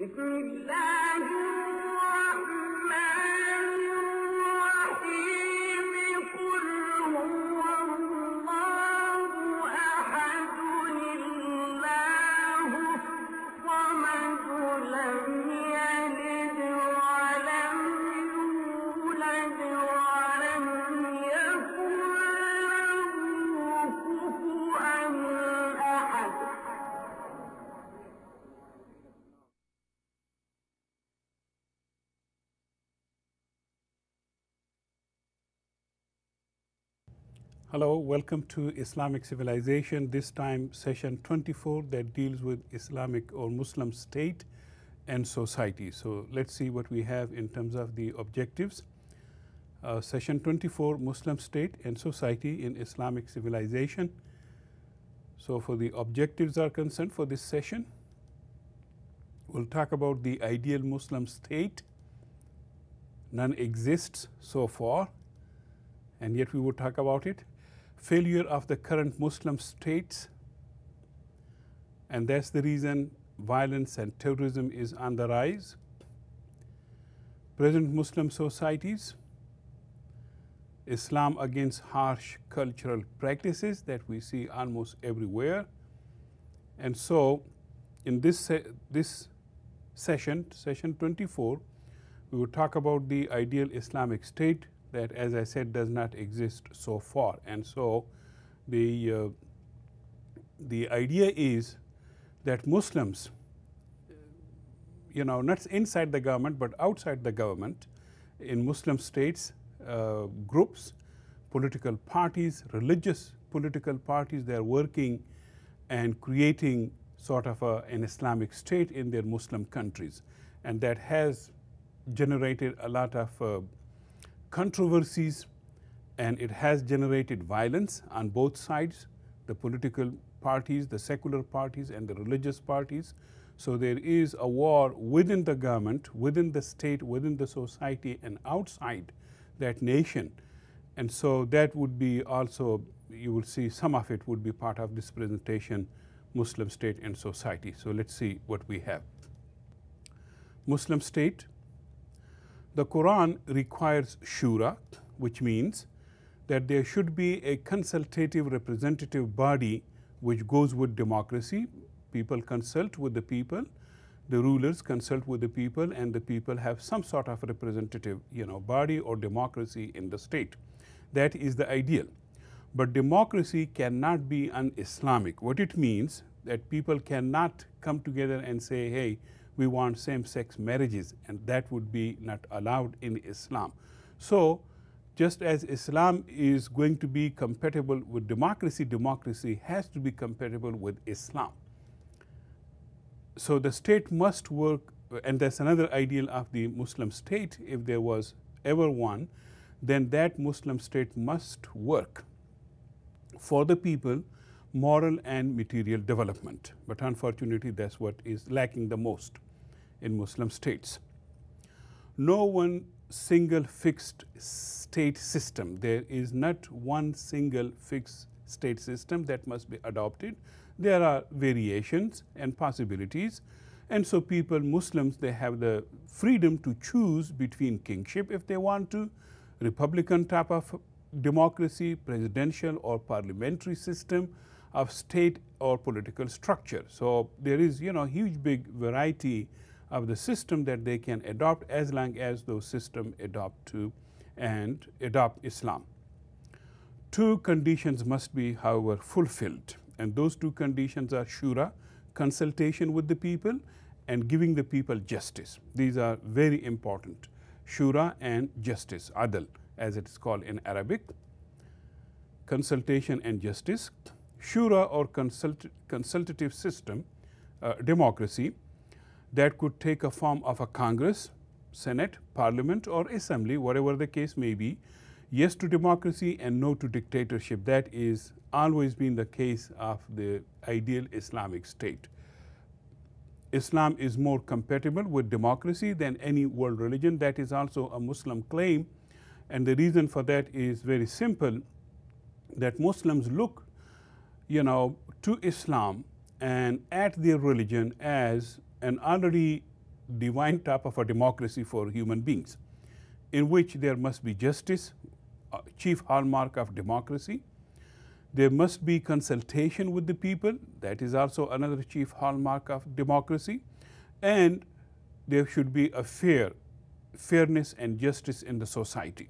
بسم الله الرحمن الرحيم قل هو الله أحد الله الصمد لم يلد ولم يولد ولم يكن له كفوا أحد. Hello, welcome to Islamic Civilization, this time session 24 that deals with Islamic or Muslim state and society. So let's see what we have in terms of the objectives. Session 24, Muslim state and society in Islamic civilization. So for the objectives are concerned for this session, we'll talk about the ideal Muslim state. None exists so far, and yet we will talk about it. Failure of the current Muslim states, and that's the reason violence and terrorism is on the rise. Present Muslim societies, Islam against harsh cultural practices that we see almost everywhere. And so in this session 24, we will talk about the ideal Islamic state that, as I said, does not exist so far. And so the idea is that Muslims, not inside the government but outside the government, in Muslim states, groups, political parties, religious political parties, they are working and creating sort of an Islamic state in their Muslim countries. And that has generated a lot of controversies, and it has generated violence on both sides, the political parties, the secular parties, and the religious parties. So there is a war within the government, within the state, within the society, and outside that nation. And so that would be also, you will see some of it would be part of this presentation, Muslim state and society. So let's see what we have. Muslim state. The Quran requires shura, which means that there should be a consultative representative body which goes with democracy. People consult with the people, the rulers consult with the people, and the people have some sort of representative body or democracy in the state. That is the ideal. But democracy cannot be un-Islamic. What it means that people cannot come together and say, hey, we want same-sex marriages, and that would be not allowed in Islam. So just as Islam is going to be compatible with democracy, democracy has to be compatible with Islam. So the state must work, and that's another ideal of the Muslim state. If there was ever one, then that Muslim state must work for the people, moral and material development. But unfortunately, that's what is lacking the most in Muslim states. No one single fixed state system. There is not one single fixed state system that must be adopted. There are variations and possibilities. And so people, Muslims, they have the freedom to choose between kingship if they want to, republican type of democracy, presidential or parliamentary system of state or political structure. So there is, huge big variety of the system that they can adopt as long as those systems adopt Islam. Two conditions must be, however, fulfilled, and those two conditions are shura, consultation with the people, and giving the people justice. These are very important. Shura and justice, adl, as it is called in Arabic. Consultation and justice. Shura or consultative system, democracy, that could take a form of a Congress, Senate, Parliament, or Assembly, whatever the case may be. Yes to democracy and no to dictatorship. That is always been the case of the ideal Islamic state. Islam is more compatible with democracy than any world religion. That is also a Muslim claim. And the reason for that is very simple, that Muslims look, to Islam and at their religion as an already divine type of a democracy for human beings, in which there must be justice, chief hallmark of democracy. There must be consultation with the people. That is also another chief hallmark of democracy. And there should be a fairness and justice in the society.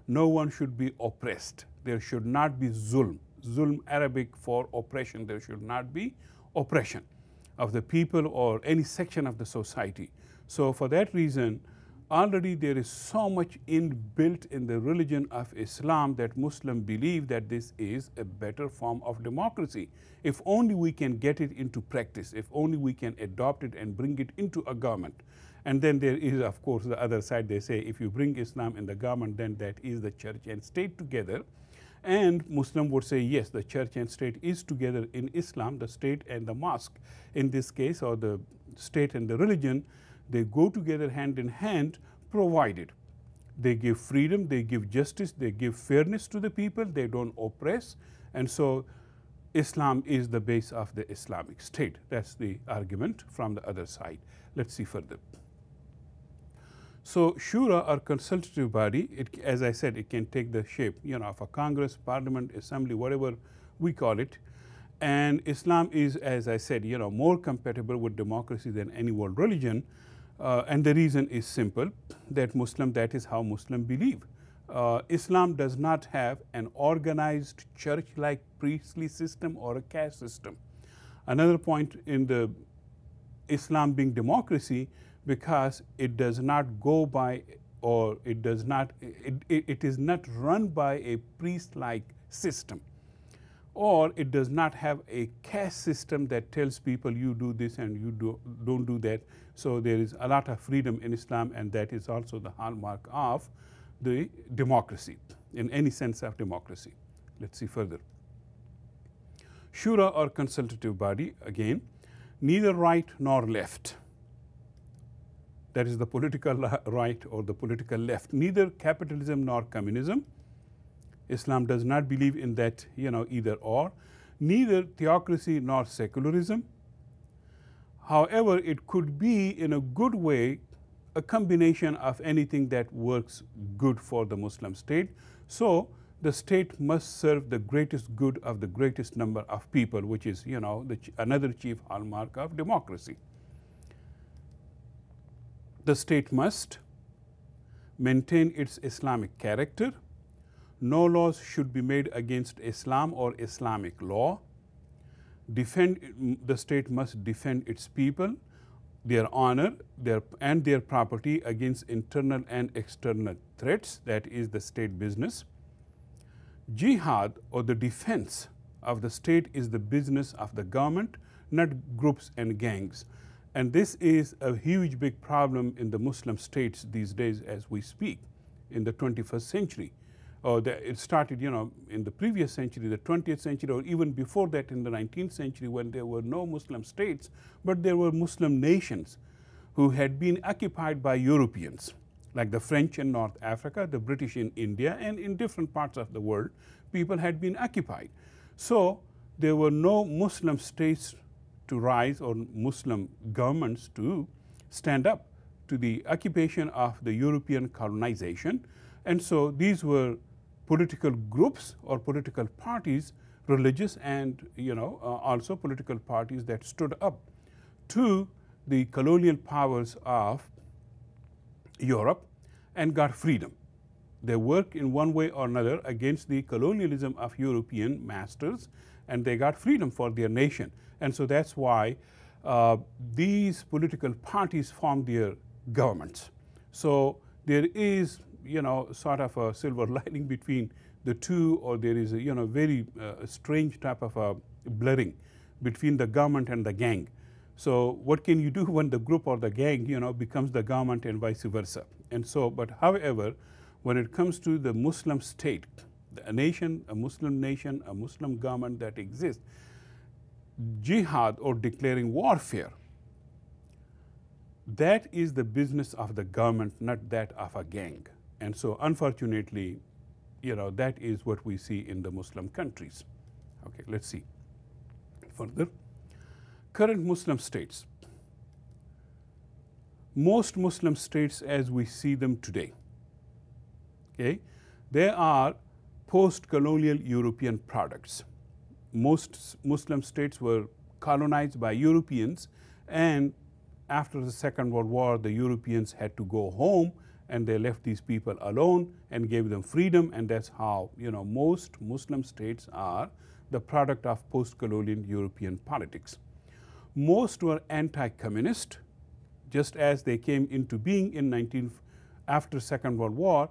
No one should be oppressed. There should not be zulm. Zulm, Arabic for oppression. There should not be oppression of the people or any section of the society. So for that reason, already there is so much inbuilt in the religion of Islam that Muslims believe that this is a better form of democracy. If only we can get it into practice, if only we can adopt it and bring it into a government. And then there is, of course, the other side. They say if you bring Islam in the government, then that is the church and state together. And Muslim would say, yes, the church and state is together in Islam, the state and the mosque in this case, or the state and the religion, they go together hand in hand, provided they give freedom, they give justice, they give fairness to the people, they don't oppress. And so Islam is the base of the Islamic State. That's the argument from the other side. Let's see further. So Shura, or consultative body, as I said, it can take the shape, of a Congress, Parliament, Assembly, whatever we call it. And Islam is, as I said, more compatible with democracy than any world religion. And the reason is simple, that is how Muslims believe. Islam does not have an organized church-like priestly system or a caste system. Another point in the Islam being democracy, because it does not go by, or it does not, it is not run by a priest-like system, or it does not have a caste system that tells people you do this and you don't do that. So there is a lot of freedom in Islam, and that is also the hallmark of the democracy, in any sense of democracy. Let's see further. Shura, or consultative body, again, neither right nor left. That is the political right or the political left. Neither capitalism nor communism. Islam does not believe in that, either or. Neither theocracy nor secularism. However, it could be, in a good way, a combination of anything that works good for the Muslim state. So the state must serve the greatest good of the greatest number of people, which is, another chief hallmark of democracy. The state must maintain its Islamic character. No laws should be made against Islam or Islamic law. The state must defend its people, their honor, and their property against internal and external threats. That is the state business. Jihad, or the defense of the state, is the business of the government, not groups and gangs. And this is a huge, big problem in the Muslim states these days as we speak, in the 21st century. It started, in the previous century, the 20th century, or even before that in the 19th century, when there were no Muslim states, but there were Muslim nations who had been occupied by Europeans, like the French in North Africa, the British in India, and in different parts of the world, people had been occupied. So there were no Muslim states to rise, or Muslim governments to stand up to the occupation of the European colonization. And so these were political groups or political parties, religious and also political parties, that stood up to the colonial powers of Europe and got freedom. They worked in one way or another against the colonialism of European masters, and they got freedom for their nation. And so that's why these political parties formed their governments. So there is, sort of a silver lining between the two, or there is a, very strange type of a blurring between the government and the gang. So what can you do when the group or the gang, becomes the government, and vice versa? And so, but however, when it comes to the Muslim state, a nation, a Muslim government that exists, jihad, or declaring warfare, that is the business of the government, not that of a gang. And so unfortunately, that is what we see in the Muslim countries. Okay, let's see further. Current Muslim states most Muslim states as we see them today, okay, they are post-colonial European products. Most Muslim states were colonized by Europeans, and after the Second World War, the Europeans had to go home, and they left these people alone and gave them freedom, and that's how, most Muslim states are the product of post-colonial European politics. Most were anti-communist, just as they came into being after Second World War.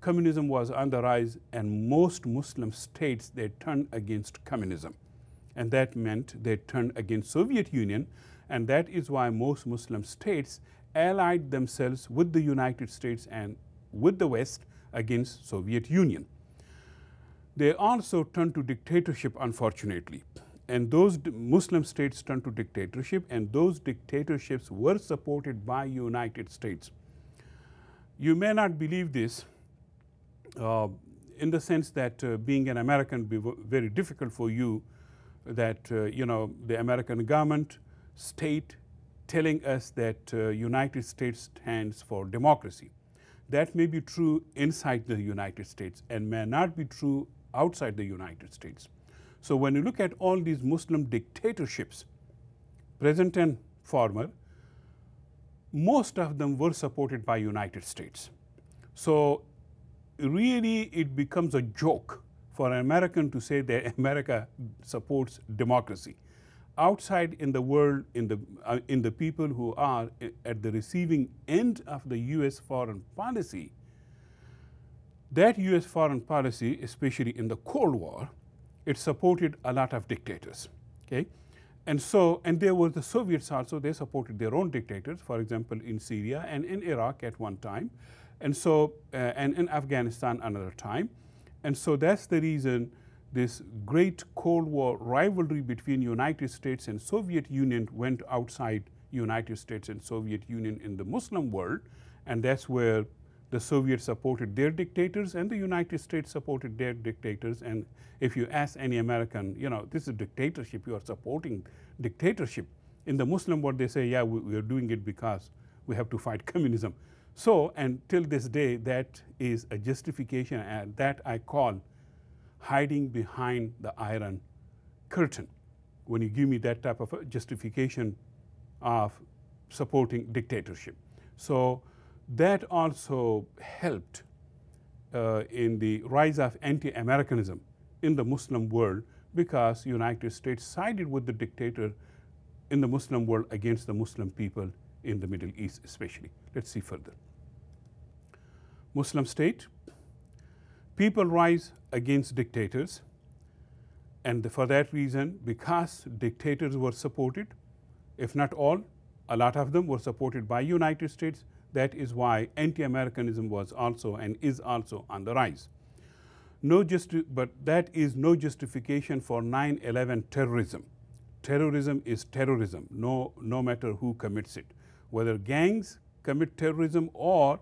Communism was on the rise, and most Muslim states, they turned against communism. And that meant they turned against Soviet Union, and that is why most Muslim states allied themselves with the United States and with the West against Soviet Union. They also turned to dictatorship, unfortunately. And those Muslim states turned to dictatorship, and those dictatorships were supported by United States. You may not believe this, in the sense that being an American be very difficult for you, that the American government, state, telling us that United States stands for democracy. That may be true inside the United States and may not be true outside the United States. So when you look at all these Muslim dictatorships, present and former, most of them were supported by United States. So really it becomes a joke for an American to say that America supports democracy. Outside in the world, in the people who are at the receiving end of the U.S. foreign policy, that U.S. foreign policy, especially in the Cold War, it supported a lot of dictators, okay? And there were the Soviets also, they supported their own dictators, for example, in Syria and in Iraq at one time, and in Afghanistan another time. And so that's the reason this great Cold War rivalry between United States and Soviet Union went outside United States and Soviet Union in the Muslim world, and that's where the Soviets supported their dictators and the United States supported their dictators. And if you ask any American, this is dictatorship, you are supporting dictatorship. In the Muslim world, they say, yeah, we are doing it because we have to fight communism. So, and till this day, that is a justification, and that I call hiding behind the Iron Curtain. When you give me that type of a justification of supporting dictatorship. So that also helped in the rise of anti-Americanism in the Muslim world, because United States sided with the dictator in the Muslim world against the Muslim people in the Middle East especially. Let's see further. Muslim state, people rise against dictators, and for that reason, because dictators were supported, if not all, a lot of them were supported by United States. That is why anti-Americanism was also and is also on the rise. But that is no justification for 9/11 terrorism. Terrorism is terrorism, no matter who commits it. Whether gangs commit terrorism or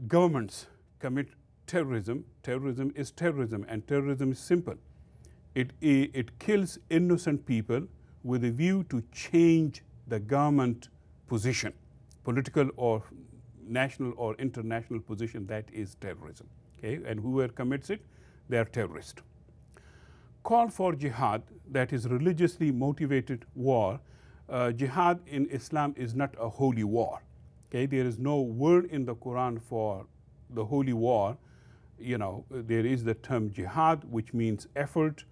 governments commit terrorism, terrorism is terrorism, and terrorism is simple. It kills innocent people with a view to change the government position, political or national or international position. That is terrorism, okay? And whoever commits it, they are terrorists. Call for jihad, that is religiously motivated war. Jihad in Islam is not a holy war, okay? There is no word in the Quran for the holy war. There is the term jihad, which means effort,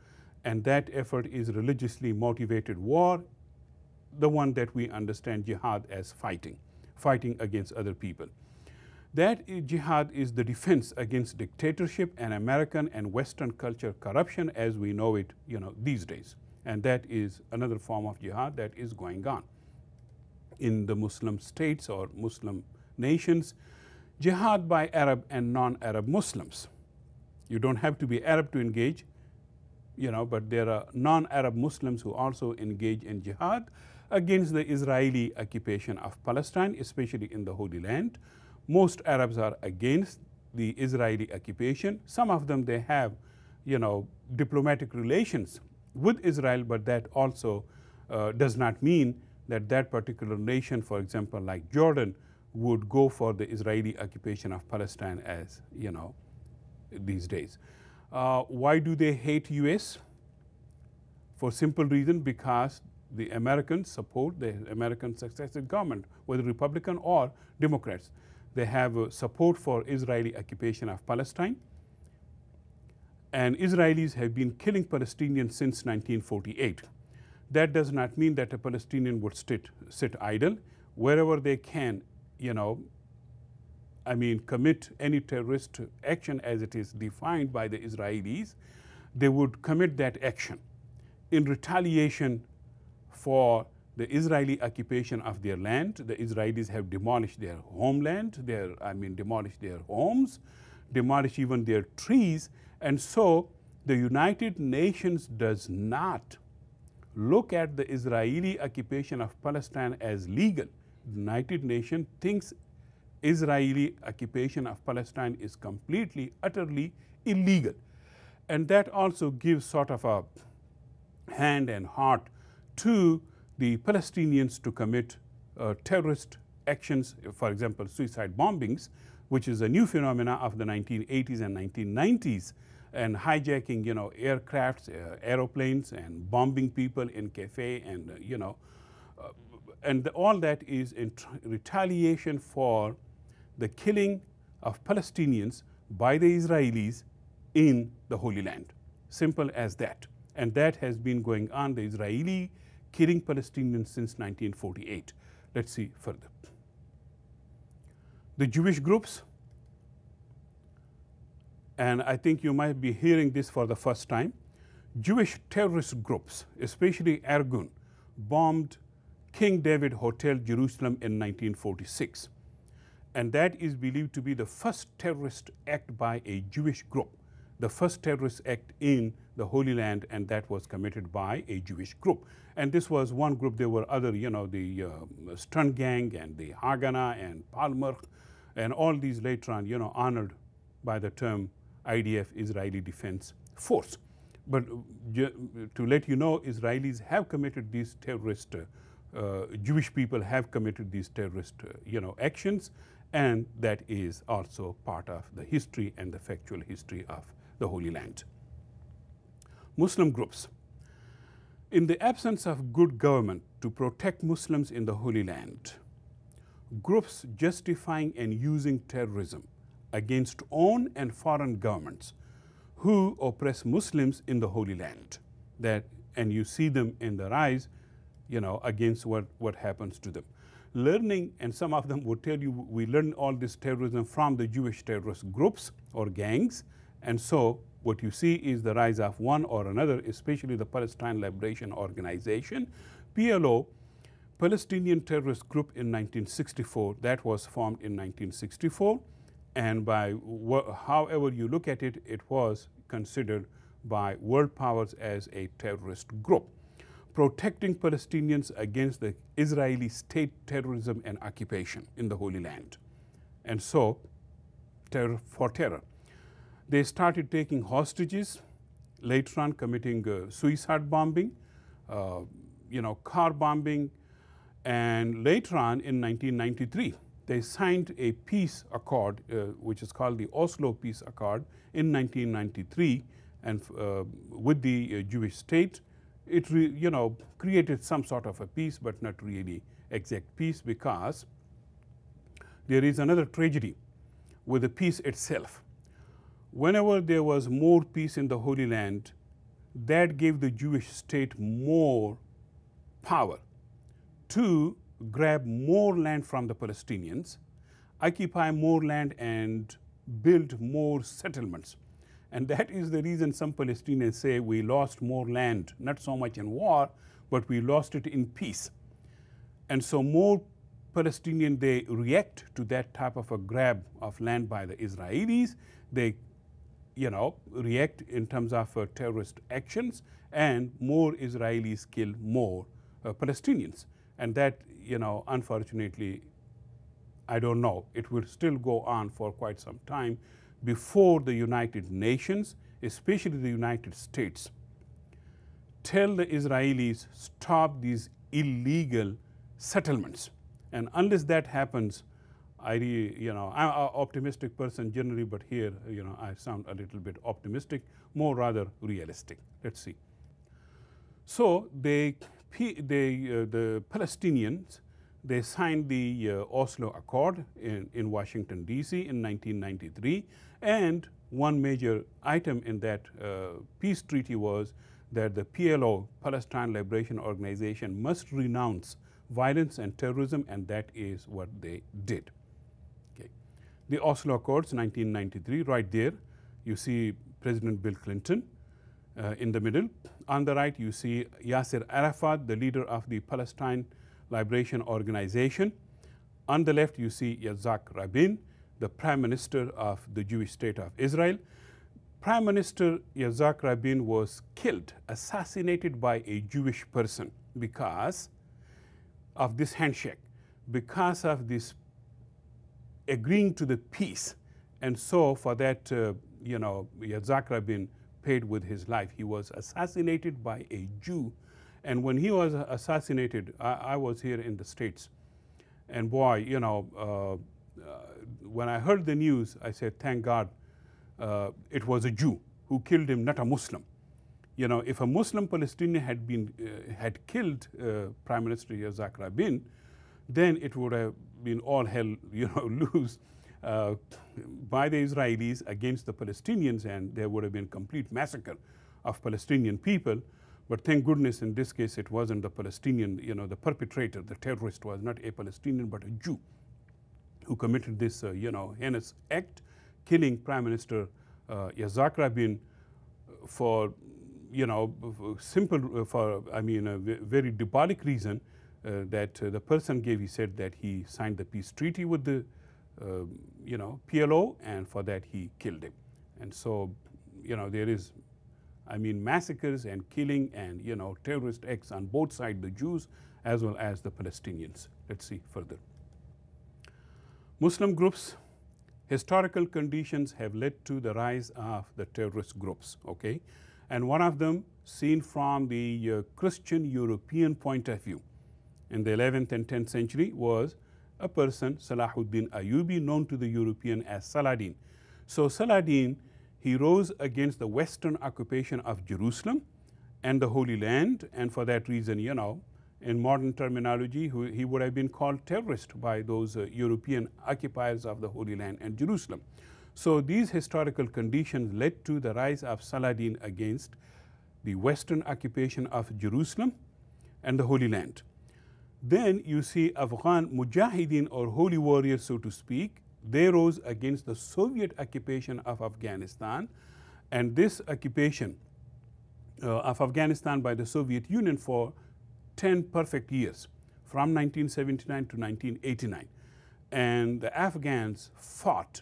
and that effort is religiously motivated war, the one that we understand jihad as fighting against other people. That jihad is the defense against dictatorship and American and Western culture corruption as we know it, these days. And that is another form of jihad that is going on in the Muslim states or Muslim nations. Jihad by Arab and non-Arab Muslims. You don't have to be Arab to engage, but there are non-Arab Muslims who also engage in jihad against the Israeli occupation of Palestine, especially in the Holy Land. Most Arabs are against the Israeli occupation. Some of them, they have, diplomatic relations with Israel, but that also does not mean that that particular nation, for example, like Jordan, would go for the Israeli occupation of Palestine as, you know, these days. Why do they hate US? For simple reason, because the Americans support the American successive government, whether Republican or Democrats. They have support for Israeli occupation of Palestine. And Israelis have been killing Palestinians since 1948. That does not mean that a Palestinian would sit idle. Wherever they can, you know, I mean, commit any terrorist action as it is defined by the Israelis, they would commit that action in retaliation for the Israeli occupation of their land. The Israelis have demolished their homeland, demolished their homes, demolished even their trees. And so the United Nations does not look at the Israeli occupation of Palestine as legal. The United Nations thinks Israeli occupation of Palestine is completely, utterly illegal. And that also gives sort of a hand and heart to the Palestinians to commit terrorist actions, for example, suicide bombings, which is a new phenomena of the 1980s and 1990s, and hijacking, you know, aircrafts, aeroplanes, and bombing people in cafe, and and all that is in retaliation for the killing of Palestinians by the Israelis in the Holy Land. Simple as that. And that has been going on, the Israeli killing Palestinians since 1948. Let's see further. The Jewish groups, and I think you might be hearing this for the first time, Jewish terrorist groups, especially Argun, bombed King David Hotel, Jerusalem in 1946. And that is believed to be the first terrorist act by a Jewish group, the first terrorist act in the Holy Land, and that was committed by a Jewish group. And this was one group. There were other, you know, the Stern Gang and the Haganah and Palmer, and all these later on, you know, honored by the term IDF, Israeli Defense Force. But to let you know, Israelis have committed these terrorist, Jewish people have committed these terrorist, actions, and that is also part of the history and the factual history of the Holy Land. Muslim groups. In the absence of good government to protect Muslims in the Holy Land, groups justifying and using terrorism against own and foreign governments who oppress Muslims in the Holy Land. And you see them in the rise, against what happens to them. Learning, and some of them would tell you, we learn all this terrorism from the Jewish terrorist groups or gangs, and so what you see is the rise of one or another, especially the Palestine Liberation Organization, PLO, Palestinian Terrorist Group in 1964, that was formed in 1964, and by however you look at it, it was considered by world powers as a terrorist group, protecting Palestinians against the Israeli state terrorism and occupation in the Holy Land. And so, terror for terror. They started taking hostages, later on committing suicide bombing, car bombing, and later on in 1993, they signed a peace accord, which is called the Oslo Peace Accord in 1993, and with the Jewish state. It created some sort of a peace, but not really exact peace, because there is another tragedy with the peace itself. Whenever there was more peace in the Holy Land, that gave the Jewish state more power to grab more land from the Palestinians, occupy more land, and build more settlements. And that is the reason some Palestinians say we lost more land, not so much in war, but we lost it in peace. And so more Palestinians, they react to that type of a grab of land by the Israelis. They, react in terms of terrorist actions, and more Israelis kill more Palestinians. And that, unfortunately, I don't know, it will still go on for quite some time before the United Nations, especially the United States, tell the Israelis, stop these illegal settlements. And unless that happens, I'm an optimistic person generally, but here, I sound a little bit optimistic, more rather realistic. Let's see. So the Palestinians, they signed the Oslo Accord in Washington, D.C. in 1993, and one major item in that peace treaty was that the PLO, Palestine Liberation Organization, must renounce violence and terrorism, and that is what they did. Okay. The Oslo Accords, 1993, right there, you see President Bill Clinton in the middle. On the right, you see Yasser Arafat, the leader of the Palestine Liberation Organization. On the left, you see Yitzhak Rabin, the Prime Minister of the Jewish State of Israel. Prime Minister Yitzhak Rabin was killed, assassinated by a Jewish person because of this handshake, because of this agreeing to the peace. And so for that, Yitzhak Rabin paid with his life. He was assassinated by a Jew. And when he was assassinated, I was here in the States. And boy, when I heard the news, I said, thank God it was a Jew who killed him, not a Muslim. If a Muslim Palestinian had killed Prime Minister Yitzhak Rabin, then it would have been all hell, loose by the Israelis against the Palestinians, and there would have been complete massacre of Palestinian people. But thank goodness in this case it wasn't the Palestinian, the perpetrator, the terrorist was not a Palestinian but a Jew who committed this, heinous act, killing Prime Minister Yitzhak Rabin for, a very diabolic reason that the person gave. He said that he signed the peace treaty with the, PLO, and for that he killed him. And so, there is, massacres and killing and, terrorist acts on both sides, the Jews as well as the Palestinians. Let's see further. Muslim groups, historical conditions have led to the rise of the terrorist groups, okay? And one of them, seen from the Christian European point of view in the 11th and 10th century, was a person, Salahuddin Ayyubi, known to the European as Saladin. So Saladin, he rose against the Western occupation of Jerusalem and the Holy Land, and for that reason, in modern terminology, he would have been called terrorist by those European occupiers of the Holy Land and Jerusalem. So these historical conditions led to the rise of Saladin against the Western occupation of Jerusalem and the Holy Land. Then you see Afghan Mujahideen, or holy warriors, so to speak. They rose against the Soviet occupation of Afghanistan, and this occupation of Afghanistan by the Soviet Union for 10 perfect years, from 1979 to 1989. And the Afghans fought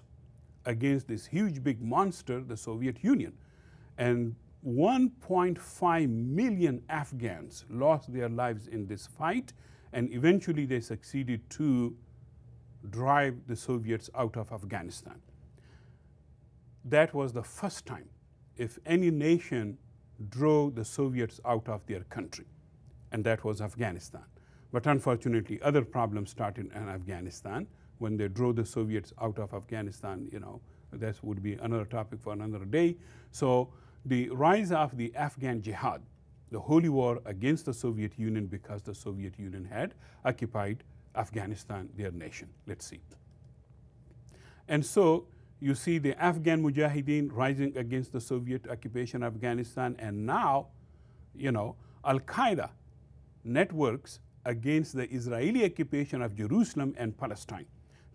against this huge big monster, the Soviet Union. And 1.5 million Afghans lost their lives in this fight, and eventually they succeeded to drive the Soviets out of Afghanistan. That was the first time if any nation drove the Soviets out of their country, and that was Afghanistan. But unfortunately, other problems started in Afghanistan when they drove the Soviets out of Afghanistan. That would be another topic for another day. So the rise of the Afghan Jihad, the holy war against the Soviet Union, because the Soviet Union had occupied Afghanistan, their nation. Let's see. And so you see the Afghan Mujahideen rising against the Soviet occupation of Afghanistan, and now, Al-Qaeda networks against the Israeli occupation of Jerusalem and Palestine.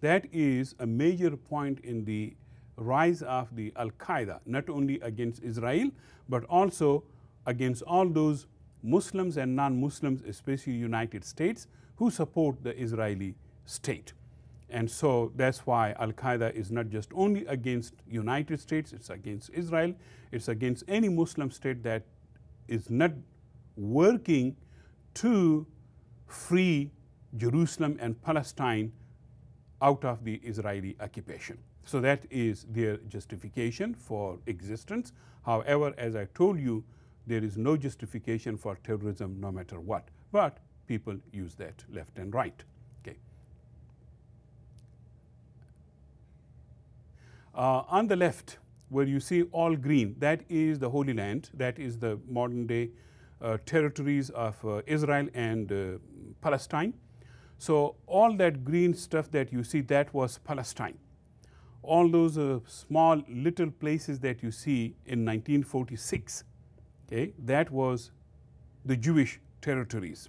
That is a major point in the rise of the Al-Qaeda, not only against Israel, but also against all those Muslims and non-Muslims, especially United States, who support the Israeli state. And so that's why Al-Qaeda is not just only against United States, it's against Israel, it's against any Muslim state that is not working to free Jerusalem and Palestine out of the Israeli occupation. So that is their justification for existence. However, as I told you, there is no justification for terrorism no matter what. But people use that, left and right. Okay. On the left, where you see all green, that is the Holy Land. That is the modern day territories of Israel and Palestine. So all that green stuff that you see, that was Palestine. All those small little places that you see in 1946, okay, that was the Jewish territories.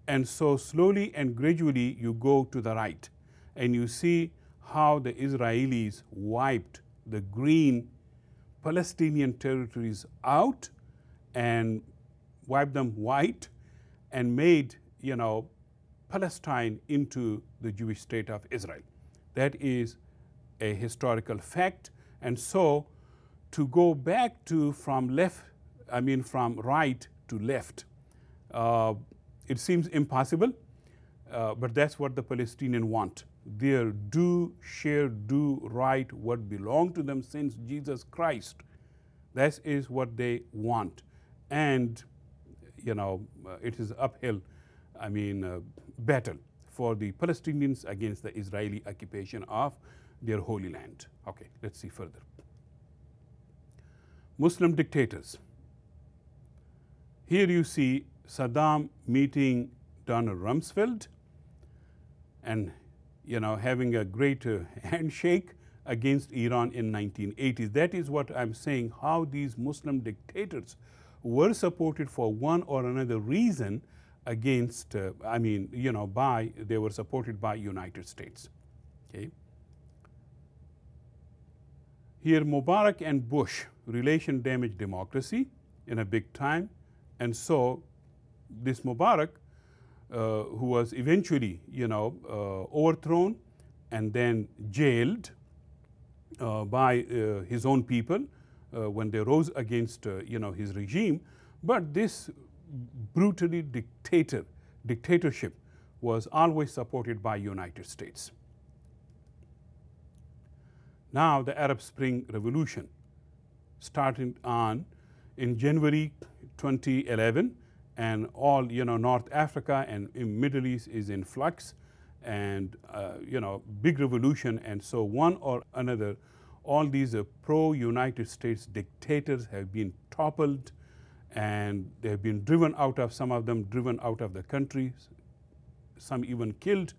And so slowly and gradually you go to the right and you see how the Israelis wiped the green Palestinian territories out and wiped them white and made, you know, Palestine into the Jewish state of Israel. That is a historical fact. And so to go back to from right to left, it seems impossible, but that's what the Palestinians want. Their do, share, do right what belonged to them since Jesus Christ. That is what they want. And, you know, it is uphill, battle for the Palestinians against the Israeli occupation of their Holy Land. Okay, let's see further. Muslim dictators. Here you see Saddam meeting Donald Rumsfeld and, you know, having a great handshake against Iran in 1980s. That is what I'm saying, how these Muslim dictators were supported for one or another reason against, they were supported by United States. Okay. Here, Mubarak and Bush relation damaged democracy in a big time, and so this Mubarak, who was eventually, overthrown and then jailed by his own people when they rose against, his regime. But this brutally dictatorship was always supported by United States. Now the Arab Spring Revolution started on in January 2011, and all, North Africa and in Middle East is in flux, and, big revolution. And so one or another, all these pro-United States dictators have been toppled, and they have been driven out of, some of them driven out of the country, some even killed.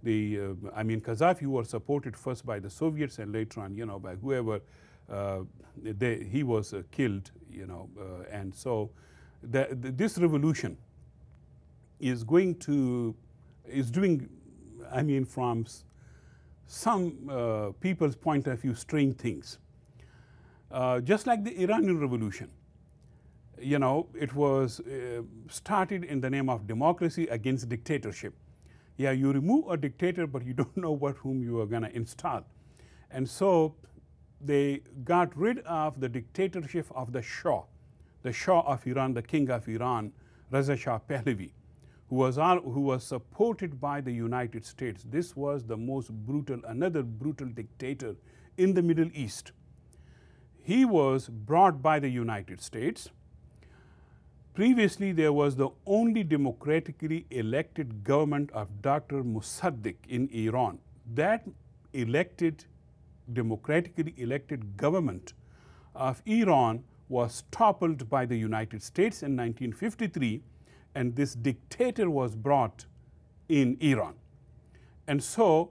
Gaddafi was supported first by the Soviets and later on, by whoever, he was killed, and so this revolution is doing, from some people's point of view, strange things. Just like the Iranian Revolution, it was started in the name of democracy against dictatorship. Yeah, you remove a dictator, but you don't know whom you are going to install. And so they got rid of the dictatorship of the Shah of Iran, the king of Iran, Reza Shah Pahlavi, who was supported by the United States. This was the most brutal, another brutal dictator in the Middle East. He was brought by the United States. Previously, there was the only democratically elected government of Dr. Mossadegh in Iran. That democratically elected government of Iran was toppled by the United States in 1953, and this dictator was brought in Iran. And so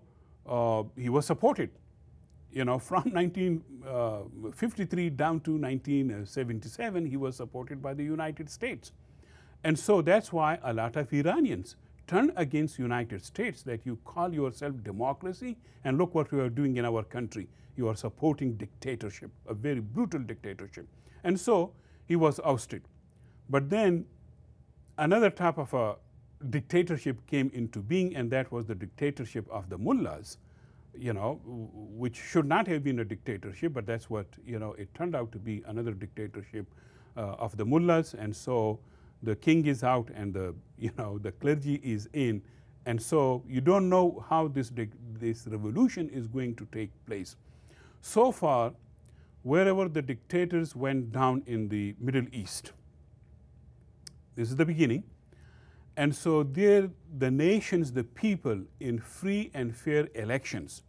he was supported. From 1953 down to 1977, he was supported by the United States. And so that's why a lot of Iranians turn against United States, that you call yourself democracy, and look what you are doing in our country. You are supporting dictatorship, a very brutal dictatorship. And so he was ousted. But then another type of a dictatorship came into being, and that was the dictatorship of the mullahs, which should not have been a dictatorship, but that's what, it turned out to be, another dictatorship of the mullahs. And so the king is out and the clergy is in. And so you don't know how this revolution is going to take place. So far, wherever the dictators went down in the Middle East, this is the beginning, And so there, the nations, the people, in free and fair elections,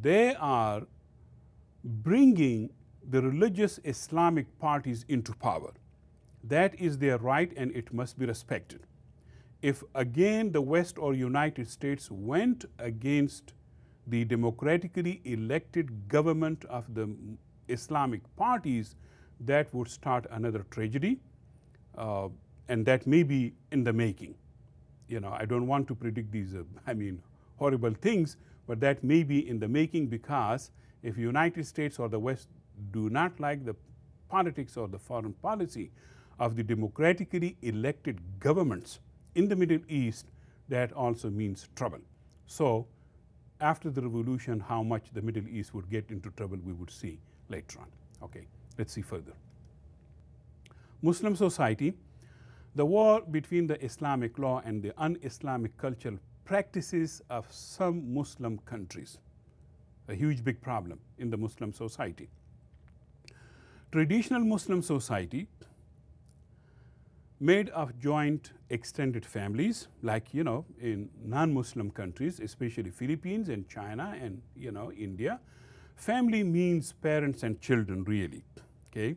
they are bringing the religious Islamic parties into power. That is their right, and it must be respected. If again the West or United States went against the democratically elected government of the Islamic parties, that would start another tragedy, and that may be in the making. You know, I don't want to predict these, horrible things, but that may be in the making, because if United States or the West do not like the politics or the foreign policy of the democratically elected governments in the Middle East, that also means trouble. So after the revolution, how much the Middle East would get into trouble, we would see later on. Okay, let's see further. Muslim society, the war between the Islamic law and the un-Islamic cultural practices of some Muslim countries, a huge big problem in the Muslim society. Traditional Muslim society made of joint extended families, like, you know, in non-Muslim countries, especially Philippines and China and, you know, India. Family means parents and children, really, okay?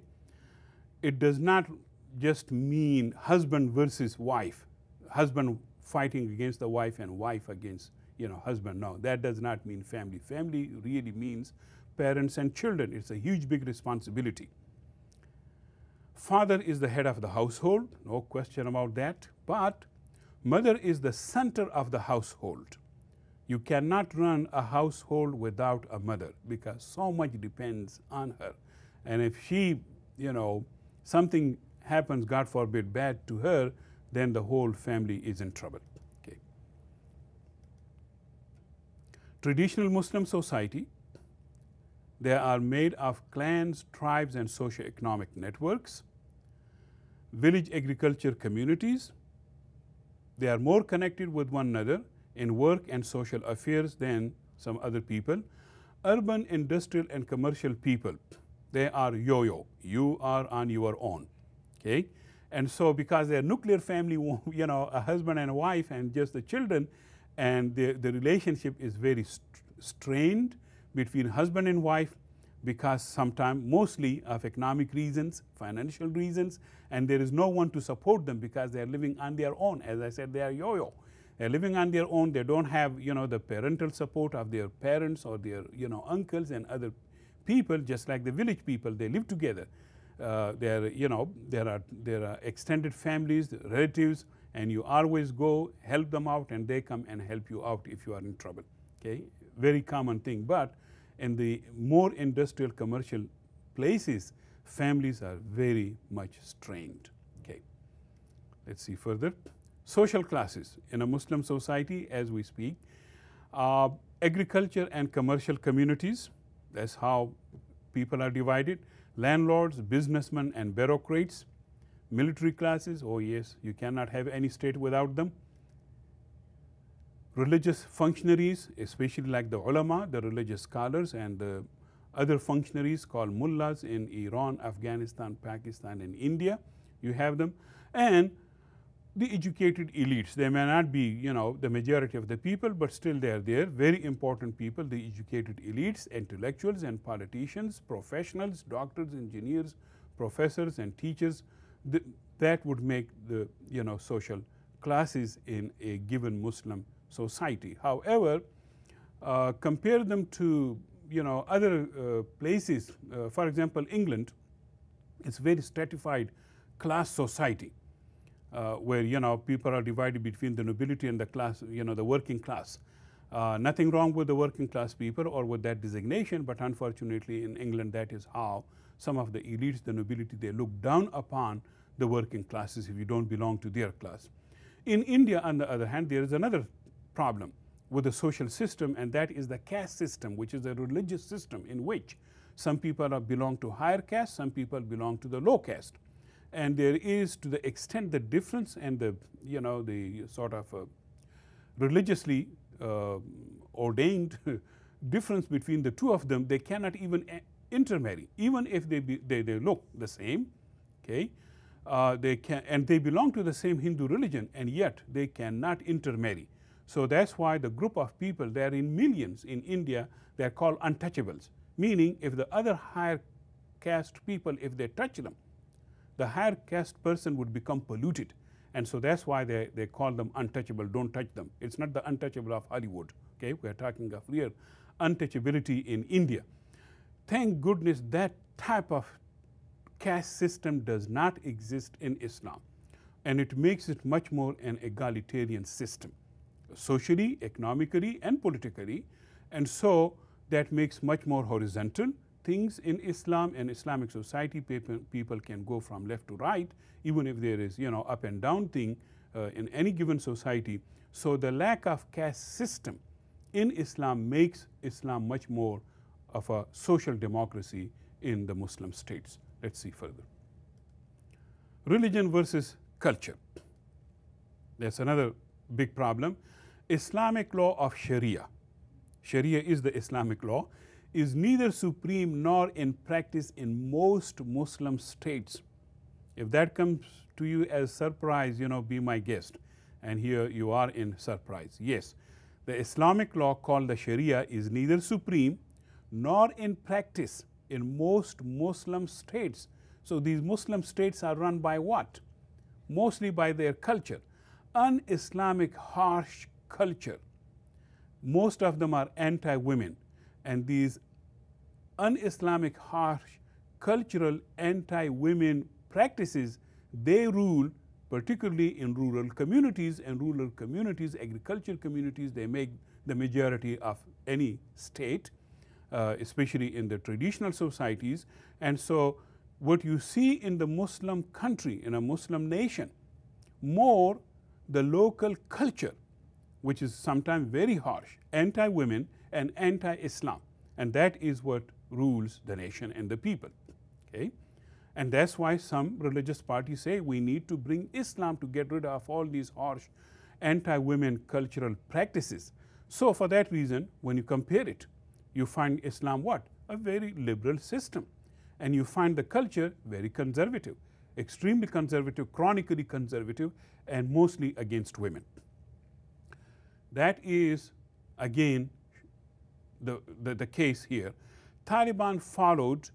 It does not just mean husband versus wife, husband fighting against the wife and wife against, you know, husband. No, that does not mean family. Family really means parents and children. It's a huge, big responsibility. Father is the head of the household, no question about that, but mother is the center of the household. You cannot run a household without a mother, because so much depends on her. And if she, you know, something happens, God forbid, bad to her, then the whole family is in trouble. Okay. Traditional Muslim society, they are made of clans, tribes, and socio-economic networks, village agriculture communities. They are more connected with one another in work and social affairs than some other people. Urban, industrial, and commercial people, they are yo-yo. You are on your own, okay? And so because they're nuclear family, you know, a husband and a wife and just the children, and the relationship is very strained between husband and wife, because sometimes, mostly of economic reasons, financial reasons, and there is no one to support them because they are living on their own. As I said, they are yo-yo. They're living on their own. They don't have, you know, the parental support of their parents or their, you know, uncles and other people, just like the village people. They live together. There are extended families, relatives, and you always go help them out, and they come and help you out if you are in trouble. Okay, very common thing. But in the more industrial, commercial places, families are very much strained. Okay, let's see further. Social classes in a Muslim society, as we speak, agriculture and commercial communities. That's how people are divided. Landlords, businessmen, and bureaucrats. Military classes, oh yes, you cannot have any state without them. Religious functionaries, especially like the ulama, the religious scholars, and the other functionaries called mullahs in Iran, Afghanistan, Pakistan, and India. You have them. And the educated elites. They may not be, you know, the majority of the people, but still they are there. Very important people, the educated elites, intellectuals and politicians, professionals, doctors, engineers, professors, and teachers. That would make the, you know, social classes in a given Muslim society. However, compare them to, you know, other places. For example, England, it's very stratified class society, where, you know, people are divided between the nobility and the class, you know, the working class. Nothing wrong with the working class people or with that designation, but unfortunately in England, that is how some of the elites, the nobility, they look down upon the working classes if you don't belong to their class. In India, on the other hand, there is another problem with the social system, and that is the caste system, which is a religious system in which some people belong to higher caste, some people belong to the low caste. And there is, to the extent the difference and the, you know, the sort of religiously ordained difference between the two of them, they cannot even intermarry, even if they look the same. Okay, and they belong to the same Hindu religion, and yet they cannot intermarry. So that's why the group of people, they are in millions in India, they are called untouchables, meaning if the other higher caste people, if they touch them, the higher caste person would become polluted. And so that's why they call them untouchable, don't touch them. It's not the untouchable of Hollywood, okay? We're talking of real untouchability in India. Thank goodness that type of caste system does not exist in Islam, and it makes it much more an egalitarian system, socially, economically, and politically. And so that makes much more horizontal things in Islam and Islamic society. People can go from left to right, even if there is, up and down thing in any given society. So the lack of caste system in Islam makes Islam much more of a social democracy in the Muslim states. Let's see further. Religion versus culture. That's another big problem. Islamic law of Sharia. Sharia is the Islamic law, is neither supreme nor in practice in most Muslim states. If that comes to you as surprise, be my guest. And here you are in surprise. Yes, the Islamic law called the Sharia is neither supreme nor in practice in most Muslim states. So these Muslim states are run by what? Mostly by their culture. Un-Islamic harsh culture. Most of them are anti-women. And these un-Islamic harsh cultural anti-women practices, they rule particularly in rural communities, and rural communities, agricultural communities, they make the majority of any state, especially in the traditional societies. And so what you see in the Muslim country, in a Muslim nation, more the local culture, which is sometimes very harsh, anti-women and anti-Islam. And that is what rules the nation and the people, okay? And that's why some religious parties say we need to bring Islam to get rid of all these harsh anti-women cultural practices. So for that reason, when you compare it, you find Islam what? A very liberal system. And you find the culture very conservative, extremely conservative, chronically conservative, and mostly against women. That is, again, the case here. Taliban followed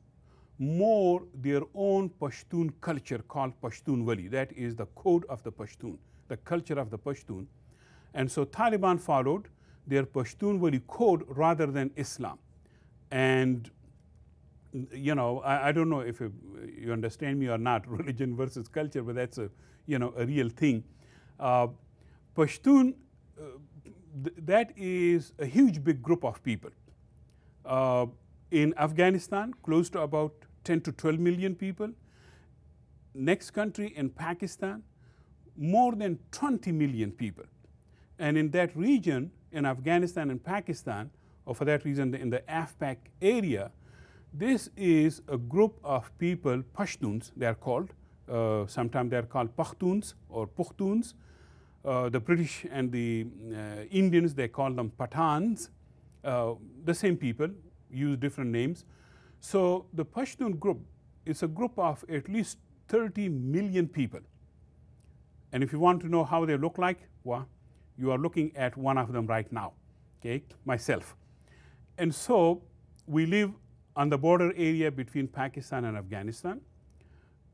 more their own Pashtun culture called Pashtun Wali. That is the code of the Pashtun, the culture of the Pashtun. And so Taliban followed their Pashtun Wali code rather than Islam. And I don't know if you understand me or not, religion versus culture, but that's a real thing. Pashtun, that is a huge big group of people. In Afghanistan, close to about 10 to 12 million people. Next country in Pakistan, more than 20 million people. And in that region, in Afghanistan and Pakistan, or for that reason in the AFPAC area, this is a group of people, Pashtuns they are called. Sometimes they are called Pakhtuns or Pukhtuns. The British and the Indians, they call them Pathans. The same people use different names. So the Pashtun group is a group of at least 30 million people. And if you want to know how they look like, well, you are looking at one of them right now, okay, myself. And so we live on the border area between Pakistan and Afghanistan.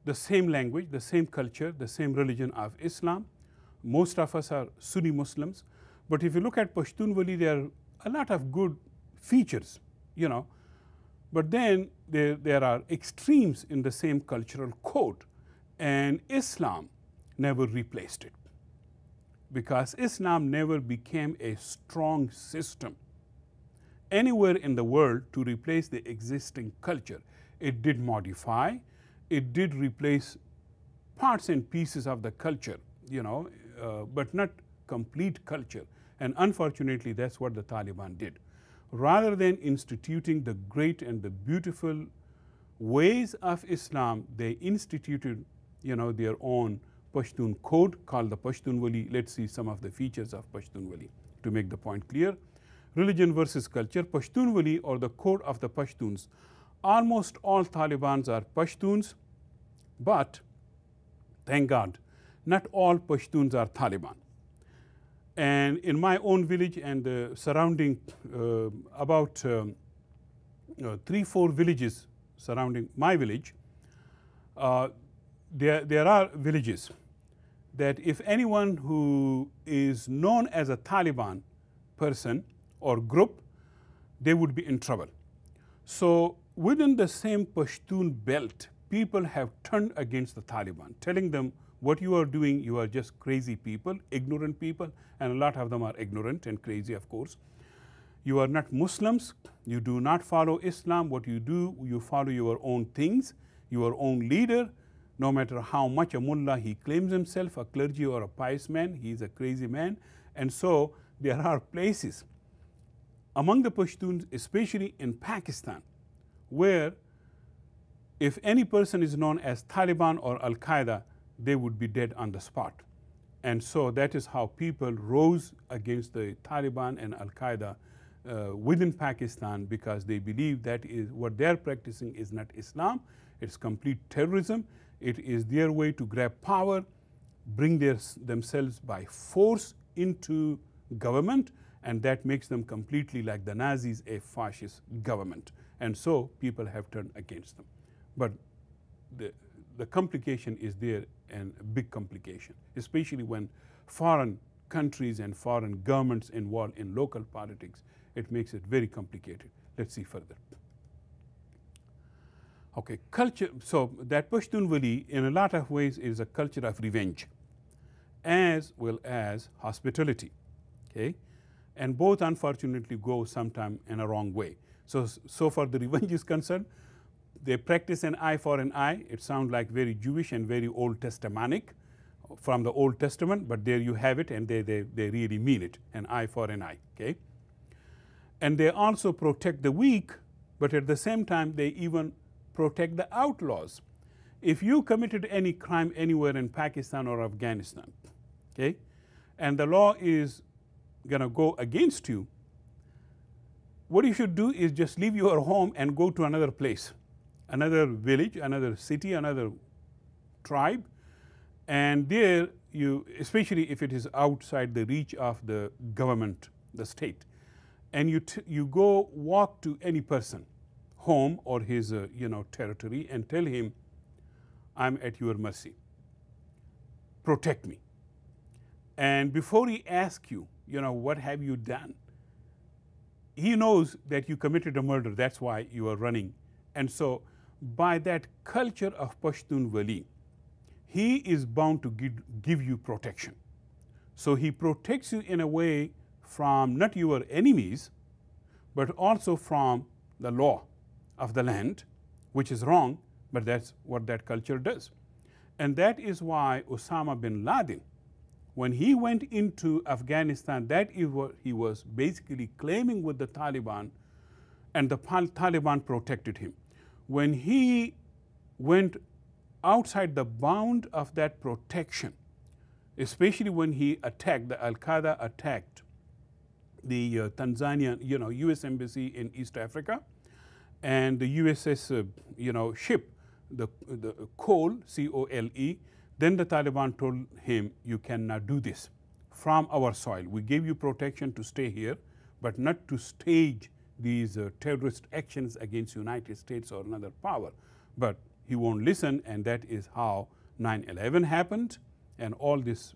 The same language, the same culture, the same religion of Islam. Most of us are Sunni Muslims. But if you look at Pashtun Wali, there are a lot of good features, But then there are extremes in the same cultural code. And Islam never replaced it. Because Islam never became a strong system anywhere in the world to replace the existing culture. It did modify, it did replace parts and pieces of the culture, but not complete culture. And unfortunately, that's what the Taliban did. Rather than instituting the great and the beautiful ways of Islam, they instituted, their own Pashtun code called the Pashtun Wali. Let's see some of the features of Pashtun Wali to make the point clear. Religion versus culture. Pashtun Wali, or the code of the Pashtuns. Almost all Talibans are Pashtuns, but thank God, not all Pashtuns are Taliban. And in my own village and the surrounding about 3-4 villages surrounding my village, there are villages that if anyone who is known as a Taliban person or group, they would be in trouble. So within the same Pashtun belt, people have turned against the Taliban, telling them what you are doing, you are just crazy people, ignorant people, and a lot of them are ignorant and crazy, of course. You are not Muslims, you do not follow Islam. What you do, you follow your own things, your own leader. No matter how much a mullah he claims himself, a clergy or a pious man, he is a crazy man. And so there are places among the Pashtuns, especially in Pakistan, where if any person is known as Taliban or Al-Qaeda, they would be dead on the spot. And so that is how people rose against the Taliban and Al-Qaeda within Pakistan, because they believe that is what they're practicing is not Islam, it's complete terrorism. It is their way to grab power, bring themselves by force into government, and that makes them completely like the Nazis, a fascist government. And so people have turned against them. But the complication is there, and a big complication, especially when foreign countries and foreign governments involved in local politics. It makes it very complicated. Let's see further. Okay, culture. So that Pashtun Wali, in a lot of ways, is a culture of revenge, as well as hospitality. Okay, and both unfortunately go sometime in a wrong way. So far the revenge is concerned, they practice an eye for an eye. It sounds like very Jewish and very Old Testamanic from the Old Testament, but there you have it, and they really mean it, an eye for an eye. Okay, and they also protect the weak, but at the same time they even protect the outlaws. If you committed any crime anywhere in Pakistan or Afghanistan, okay, and the law is going to go against you, what you should do is just leave your home and go to another place, another village, another city, another tribe, and there you, especially if it is outside the reach of the government, the state, and you go walk to any person, home or his territory, and tell him, I'm at your mercy, protect me. And before he asks you, what have you done, he knows that you committed a murder, that's why you are running. And so by that culture of Pashtun Wali, he is bound to give you protection. So he protects you in a way from not your enemies, but also from the law of the land, which is wrong, but that's what that culture does. And that is why Osama bin Laden, when he went into Afghanistan, that is what he was basically claiming with the Taliban, and the Taliban protected him. When he went outside the bound of that protection, especially when he attacked, the Al-Qaeda attacked the Tanzanian, U.S. embassy in East Africa, and the USS, ship, the Cole, C-O-L-E, then the Taliban told him, you cannot do this from our soil. We gave you protection to stay here, but not to stage these terrorist actions against United States or another power. But he won't listen, and that is how 9/11 happened, and all this,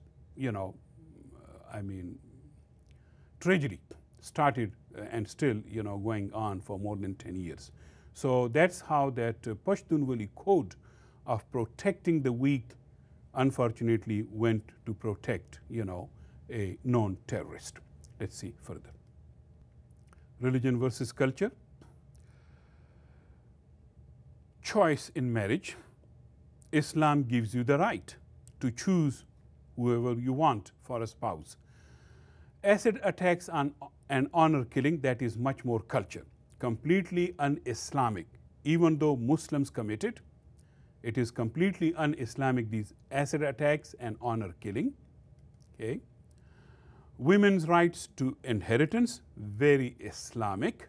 tragedy started and still, going on for more than 10 years. So that's how that Pashtun Wali code of protecting the weak, unfortunately, went to protect, a known terrorist. Let's see further. Religion versus culture. Choice in marriage. Islam gives you the right to choose whoever you want for a spouse. Acid attacks and honor killing, that is much more culture, completely un-Islamic. Even though Muslims commit it, it is completely un-Islamic, these acid attacks and honor killing. Okay. Women's rights to inheritance, very Islamic.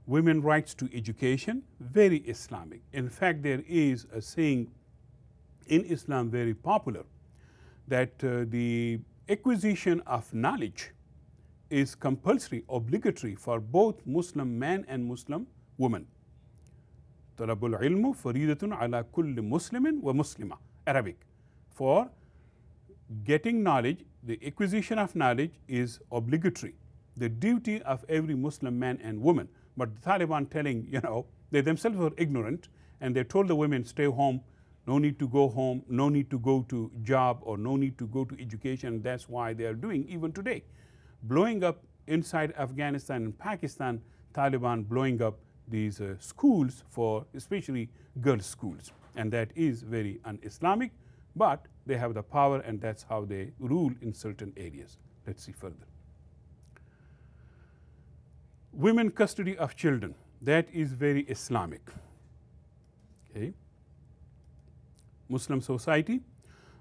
Women's rights to education, very Islamic. In fact, there is a saying in Islam very popular, that the acquisition of knowledge is compulsory, obligatory for both Muslim man and Muslim woman. Talabul ilmu faridatun ala kulli muslimin wa muslima, Arabic. For getting knowledge, the acquisition of knowledge is obligatory, the duty of every Muslim man and woman. But the Taliban telling, they themselves were ignorant, and they told the women, stay home, no need to go home, no need to go to job, or no need to go to education. That's why they are doing, even today, blowing up inside Afghanistan and Pakistan, Taliban blowing up these schools for especially girls' schools. And that is very un-Islamic, but they have the power, and that's how they rule in certain areas. Let's see further. Women custody of children, that is very Islamic. Okay. Muslim society,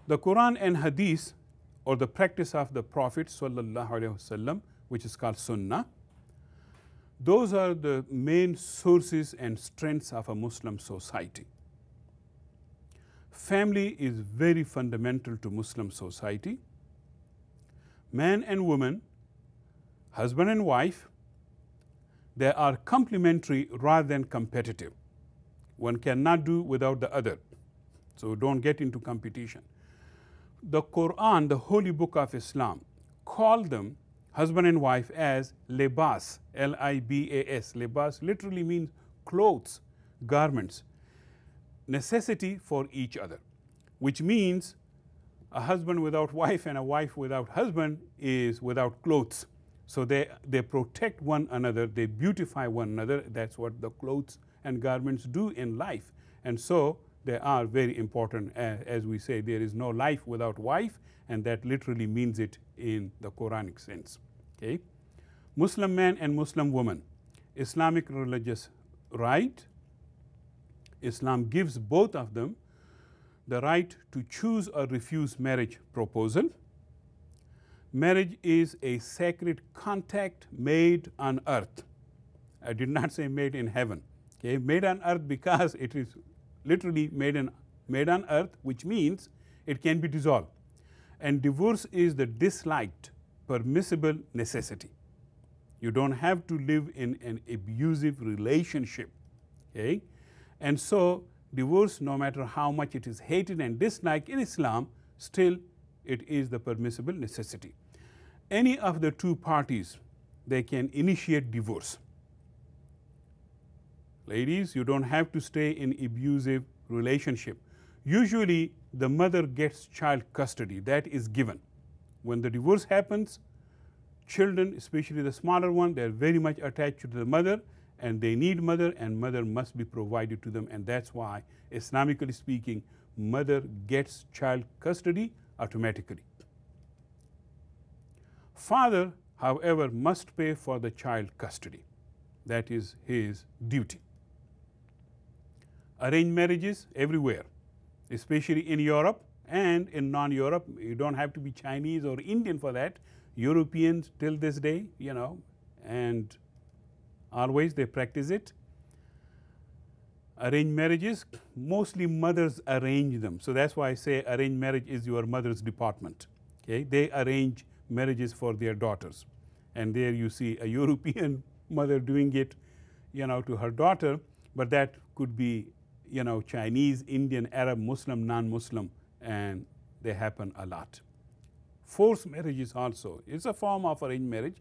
the Quran and Hadith, or the practice of the Prophet sallallahu alaihi wasallam, which is called Sunnah, those are the main sources and strengths of a Muslim society. Family is very fundamental to Muslim society. Man and woman, husband and wife, they are complementary rather than competitive. One cannot do without the other. So don't get into competition. The Quran, the holy book of Islam, called them, husband and wife, as libas, L-I-B-A-S. Libas literally means clothes, garments, necessity for each other, which means a husband without wife and a wife without husband is without clothes. So they protect one another, they beautify one another. That's what the clothes and garments do in life. And so they are very important. As we say, there is no life without wife, and that literally means it in the Quranic sense. Okay? Muslim man and Muslim woman, Islamic religious right. Islam gives both of them the right to choose or refuse marriage proposal. Marriage is a sacred contact made on earth. I did not say made in heaven. Okay? Made on earth because it is literally made on earth, which means it can be dissolved. And divorce is the disliked, permissible necessity. You don't have to live in an abusive relationship. Okay? And so divorce, no matter how much it is hated and disliked in Islam, still it is the permissible necessity. Any of the two parties, they can initiate divorce. Ladies, you don't have to stay in abusive relationship. Usually the mother gets child custody, that is given. When the divorce happens, children, especially the smaller one, they are very much attached to the mother, and they need mother, and mother must be provided to them. And that's why, Islamically speaking, mother gets child custody automatically. Father, however, must pay for the child custody. That is his duty. Arranged marriages everywhere, especially in Europe and in non-Europe. You don't have to be Chinese or Indian for that. Europeans till this day, and always they practice it. Arranged marriages, mostly mothers arrange them. So that's why I say arranged marriage is your mother's department. Okay? They arrange marriages for their daughters. And there you see a European mother doing it, to her daughter, but that could be, Chinese, Indian, Arab, Muslim, non-Muslim, and they happen a lot. Forced marriages also is a form of arranged marriage.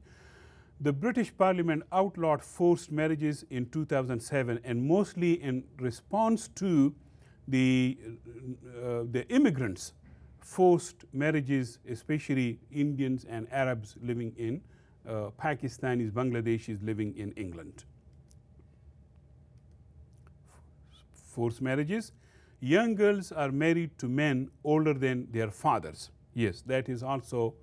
The British Parliament outlawed forced marriages in 2007, and mostly in response to the immigrants' forced marriages, especially Indians and Arabs living in Pakistanis, Bangladeshis living in England. Forced marriages. Young girls are married to men older than their fathers. Yes, that is also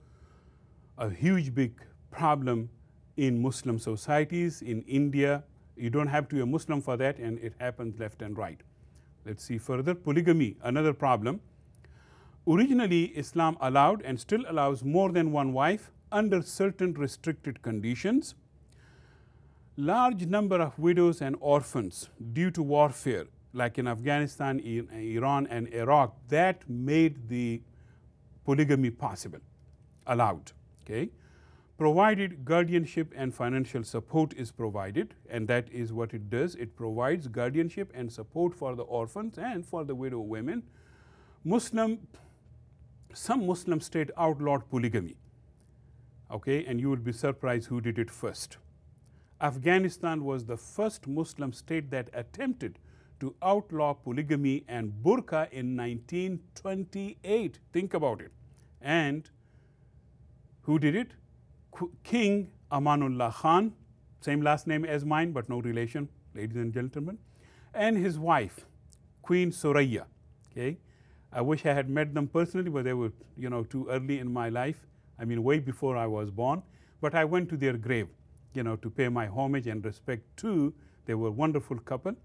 a huge big problem in Muslim societies. In India, you don't have to be a Muslim for that, and it happens left and right. Let's see further. Polygamy, another problem. Originally, Islam allowed and still allows more than one wife under certain restricted conditions. Large number of widows and orphans due to warfare like in Afghanistan, Iran, and Iraq, that made the polygamy possible, allowed. Okay? Provided guardianship and financial support is provided, and that is what it does. It provides guardianship and support for the orphans and for the widow women. Some Muslim state outlawed polygamy. Okay, and you will be surprised who did it first. Afghanistan was the first Muslim state that attempted to outlaw polygamy and burqa in 1928. Think about it. And who did it? King Amanullah Khan, same last name as mine, but no relation, ladies and gentlemen, and his wife, Queen Soraya. Okay, I wish I had met them personally, but they were, too early in my life. I mean, way before I was born. But I went to their grave, to pay my homage and respect to. They were a wonderful couple,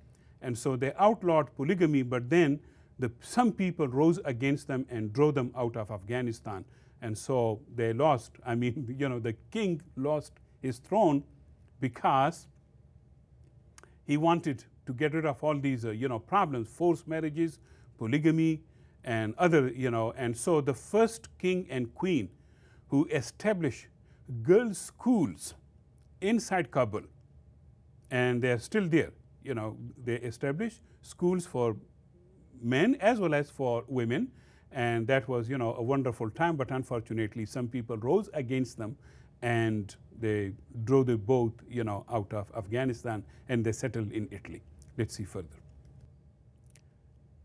and so they outlawed polygamy. But then some people rose against them and drove them out of Afghanistan. And so they lost. I mean, the king lost his throne because he wanted to get rid of all these, problems, forced marriages, polygamy, and other, And so the first king and queen who established girls' schools inside Kabul, and they're still there. They established schools for men as well as for women. And that was, a wonderful time. But unfortunately, some people rose against them, and they drove them both, out of Afghanistan, and they settled in Italy. Let's see further.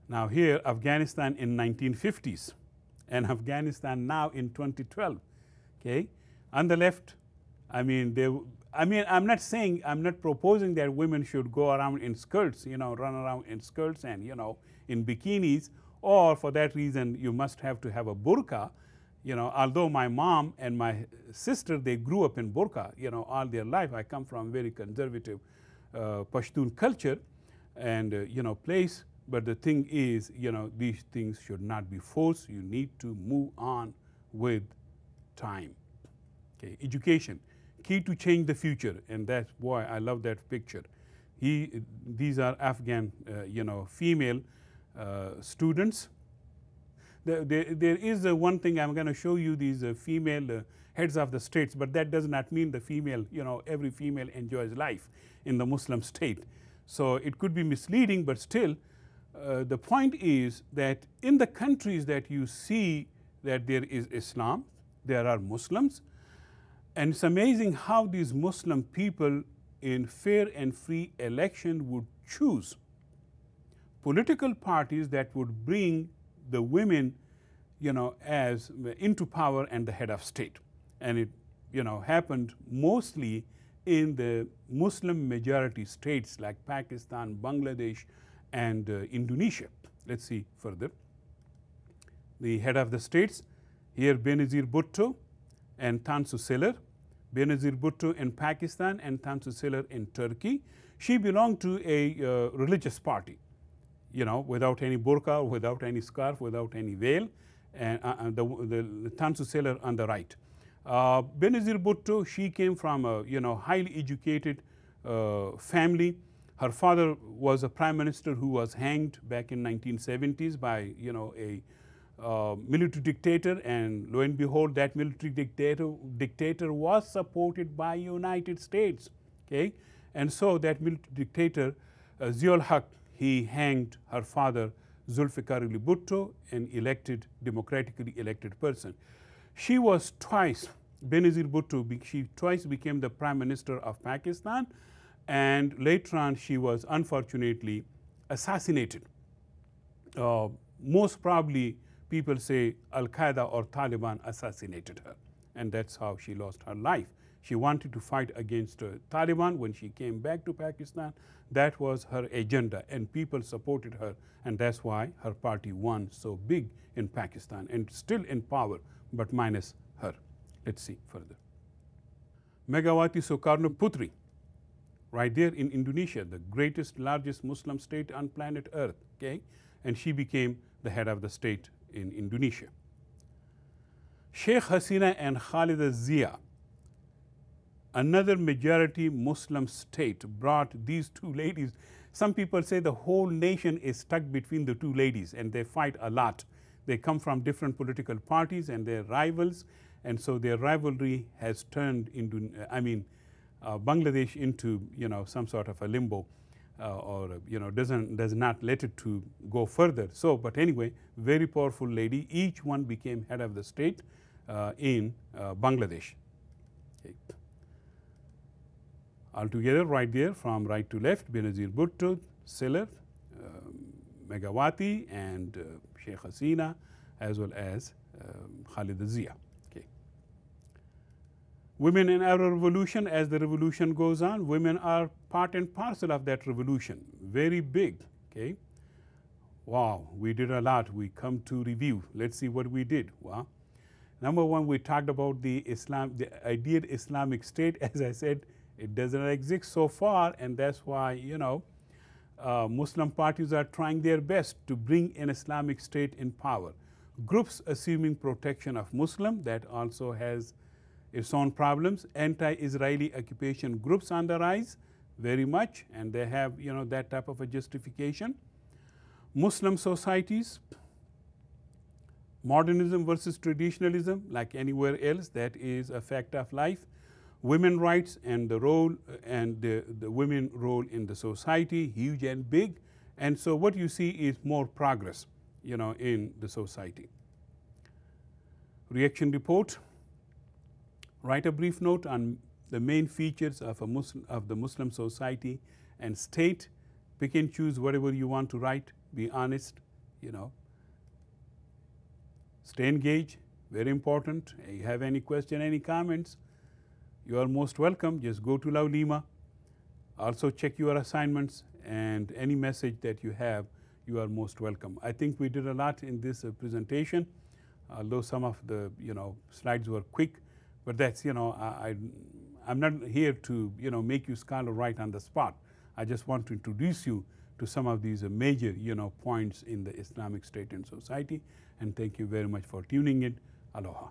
Now here, Afghanistan in 1950s, and Afghanistan now in 2012. Okay, on the left, I'm not proposing that women should go around in skirts, run around in skirts and in bikinis. Or for that reason, you must have to have a burqa. Although my mom and my sister, they grew up in burqa, all their life. I come from very conservative Pashtun culture and, place. But the thing is, these things should not be forced. You need to move on with time. Okay, education, key to change the future. And that's why I love that picture. These are Afghan, female students. There is one thing I'm going to show you, these female heads of the states, but that does not mean the female, every female enjoys life in the Muslim state. So it could be misleading, but still the point is that in the countries that you see that there is Islam, there are Muslims, and it's amazing how these Muslim people in fair and free election would choose political parties that would bring the women, as into power and the head of state. And it, happened mostly in the Muslim majority states like Pakistan, Bangladesh, and Indonesia. Let's see further. The head of the states, here Benazir Bhutto and Tansu Çiller. Benazir Bhutto in Pakistan and Tansu Çiller in Turkey. She belonged to a religious party. Without any burqa, without any scarf, without any veil, and the Tansu Çiller on the right. Benazir Bhutto, she came from a highly educated family. Her father was a prime minister who was hanged back in 1970s by a military dictator, and lo and behold, that military dictator was supported by United States. Okay, and so that military dictator Ziaul Haq, he hanged her father, Zulfikar Ali Bhutto, an democratically elected person. She was twice, Benazir Bhutto, she twice became the Prime Minister of Pakistan, and later on she was unfortunately assassinated. Most probably, people say Al-Qaeda or Taliban assassinated her, and that's how she lost her life. She wanted to fight against Taliban when she came back to Pakistan. That was her agenda, and people supported her, and that's why her party won so big in Pakistan and still in power, but minus her. Let's see further. Megawati Soekarno Putri, right there in Indonesia, the largest Muslim state on planet Earth, okay? And she became the head of the state in Indonesia. Sheikh Hasina and Khalida Zia, another majority Muslim state, brought these two ladies. Some people say the whole nation is stuck between the two ladies and they fight a lot. They come from different political parties and they're rivals, and so their rivalry has turned into, Bangladesh into, some sort of a limbo, or does not let it to go further. So, but anyway, very powerful lady. Each one became head of the state in Bangladesh. Okay. Altogether, right there, from right to left, Benazir Bhutto, Siller, Megawati, and Sheikh Hasina, as well as Khalida Zia. Okay. Women in our revolution. As the revolution goes on, women are part and parcel of that revolution. Very big. Okay. Wow, we did a lot. We come to review. Let's see what we did. Wow. Number one, we talked about the ideal Islamic State. As I said, it does not exist so far, and that's why, Muslim parties are trying their best to bring an Islamic State in power. Groups assuming protection of Muslim, that also has its own problems. Anti-Israeli occupation groups on the rise, very much, and they have, that type of a justification. Muslim societies, modernism versus traditionalism, like anywhere else, that is a fact of life. Women rights and the role and the women role in the society, huge and big. And so what you see is more progress, in the society. Reaction report. Write a brief note on the main features of the Muslim society and state. Pick and choose whatever you want to write. Be honest, Stay engaged, very important. If you have any question, any comments, you are most welcome. Just go to Laulima. Also check your assignments, and any message that you have, you are most welcome. I think we did a lot in this presentation, although some of the slides were quick, but that's I'm not here to make you scholar right on the spot. I just want to introduce you to some of these major points in the Islamic State and society. And thank you very much for tuning in. Aloha.